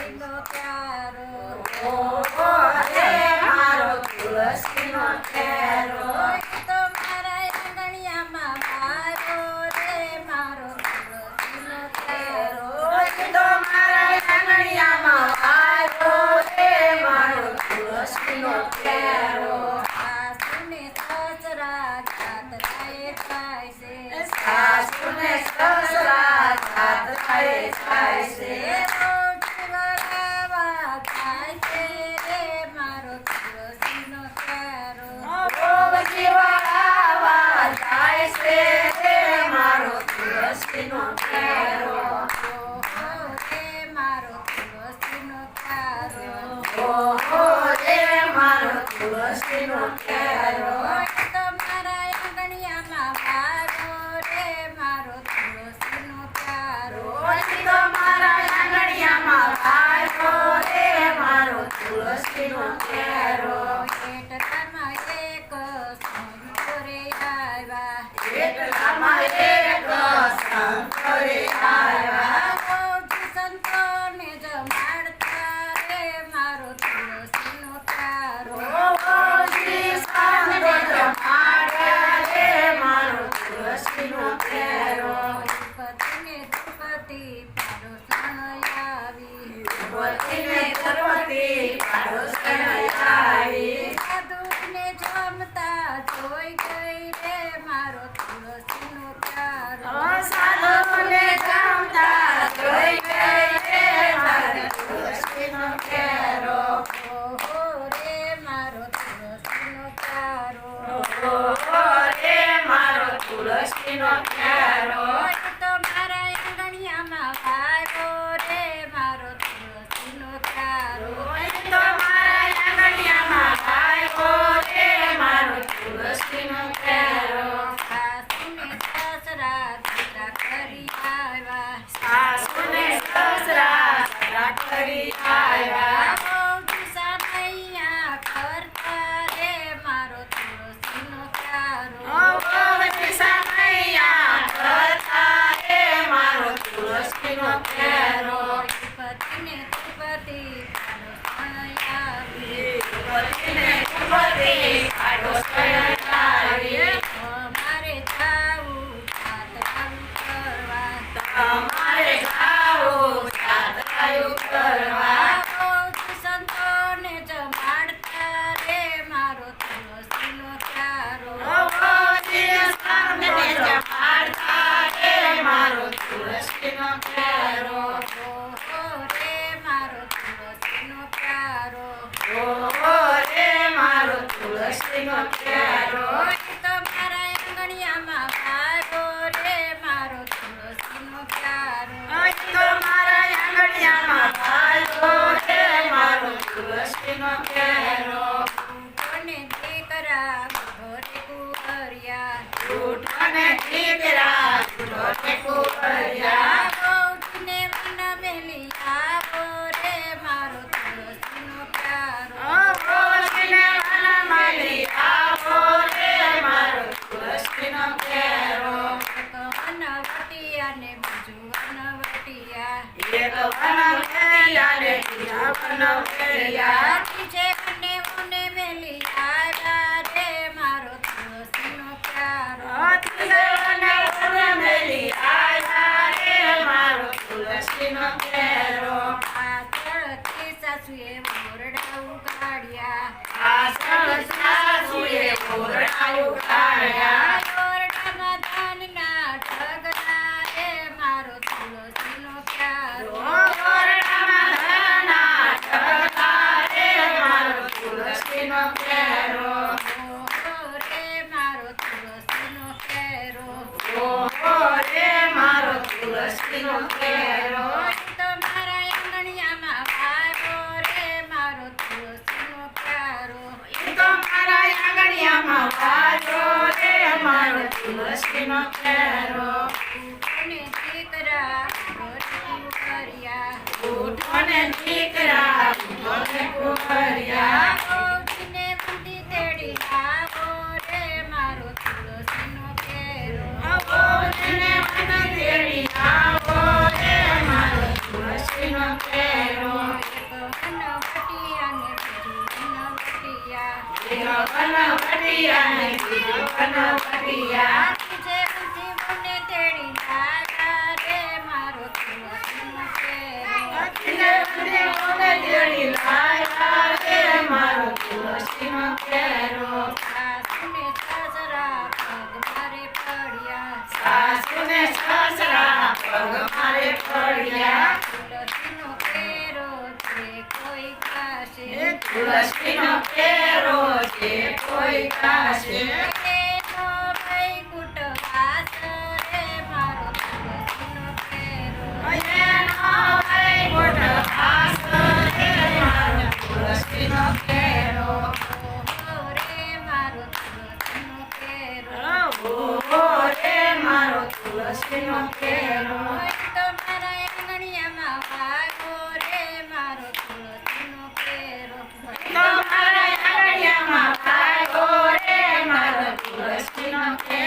તુલસીનો પ્યારો ઓહો રે મારો તુલસીનો કેરો એ તો મારા આંગણિયામાં વારો રે મારો તુલસીનો પ્યારો એ તો મારા આંગણિયામાં વારો રે મારો તુલસીનો કેરો સાસુને સસરા જાત થાય છે સાસુને સસરા જાત થાય છે વળાવા થાય છે રે મારો તુલસીનો પ્યારો જીવાળાવા જાય છે રે મારો તુલસીનો કેરો ઓહો રે મારો તુલસીનો પ્યારો ઓહો રે મારો તુલસીનો કેરો એ તો મારા આંગણિયામાં વારો રે મારો તુલસીનો પ્યારો તો મારા આંગણિયામાં વારો રે મારો તુલસીનો કેરો એટલામાં એક સંતો રે આવ્યા એટલામાં એક શંકરે આવ્યા બહુજી સંતોને જમાડતા રે મારો તુલસીનો પ્યારો ઓજી સાંજો જમાડ્યા રે મારો તુલસીનો કેરો પતિને ધ્રુપતિ પાડોસણ આવી વતીને ગર્ભવતી પાડોશણ આવી સાધુને જમતા જોઈ ગઈ રે મારો તુલસીનો પ્યારો સાધુને જમતા જોઈ ગઈ રે મારો તુલસીનો કેરો ઓહો રે મારો તુલસીનો પ્યારો ઓહો રે મારો તુલસીનો કેરો એ તો મારા આંગણિયામાં વારો રે મારો તુલસીનો પ્યારો તો મારા આંગણિયામાં આવ્યો રે મારો તુલસીનો કેરો સાસુને સસરા દીકરા કરી આવ્યા સાસુને સસરા સરા કરી આવ્યા બહુજી સામૈયા કરતા રે મારો તુલસીનો પ્યારો ભગવતી સમૈયા કરતા રે મારો તુલસીનો કેરો પતિને ધ્રુપતિ પાડોસણ આવી વતીને ગર્ભવતી પાડોશણ આવી અમારે જાવું જાત્રાનું કરવા તમારે જાવું જાત્રાયું કરવા બહુજી સંતોને જમાડતા રે મારો તુલસીનો પ્યારો ભગવતી સામને જમાડતા રે મારો તુલસીનો કેરો ઓહો રે મારો તુલસીનો પ્યારો ઓહો રે મારો તુલસીનો કેરો એ તો મારા આંગણિયામાં વારો રે મારો તુલસીનો પ્યારો તો મારા આંગણિયામાં વારો રે મારો તુલસીનો કેરો કોને દીકરા ઘરે કુંવરિયા ઉઠોને દીકરા ઉઠોને કુંવરિયા બહુજીને મન મેલી આવો રે મારો તુલસીનો પ્યારો ભોજને વનમાલી આવો રે મારો તુલસીનો કેરો વનવટિયાને બીજું વનવટિયા એક વનવટિયા ને બીજા વનવટિયા છે બંને મને મેલી આવ્યા રે મારો તુલસીનો પ્યારો મેલી આવ્યા રે મારો તુલસીનો કેરો પાછળથી સાસુએ મોરડા ઉગાડ્યા આસળ સાસુએ ઓરડા ઉગાડ્યા મોરડામાં ધાનના ઢગલા રે મારો તુલસીનો પ્યારો ઓરડામાં ધના ઢગલા રે મારો તુલસીનો કેરો ઓહો રે મારો તુલસીનો પ્યારો ઓહો રે મારો તુલસીનો કેરો તો મારા આંગણિયામાં વારો રે મારો તુલસીનો પ્યારો તો મારા આંગણિયામાં વારો રે મારો તુલસીનો કેરો અને દીકરા ઘરે કર્યા ઉઠોને દીકરા ઉઠોને કુંવરિયા બહુજીને મંદી તેડી આવો રે મારો તુલસીનો પ્યારો ભોજને વન તેડી આવો રે મારો તુલસીનો કેરો જીવ કનવટિયા જીવ કનવટિયા તુજે ઊંચી મને તેડી લાયા રે મારો તુલસીનો કેરો તીને મને ઓને તેડી લાયા રે મારો તુલસીનો કેરો સાસુને સસરા પગ મારે પડ્યા સાસુને સસરા પગ મારે પડ્યા તુલસીનો કેરો છે કોઈ પાસે તુલસીનો કેરો છે કોઈ કાશે એનો વૈકુંઠ વાસ રે મારો તુલસીનો કેરો એનો વૈકુંઠ વાસ રે મારો તુલસીનો કેરો રે મારો તુલસીનો કેરો ઓ રે મારો તુલસીનો કેરો તમારા આંગણિયામાં વાગો રે મારો તુલસીનો કેરો તમારા આંગણિયામાં ભાગો રે મારો તુલસીનો કેરો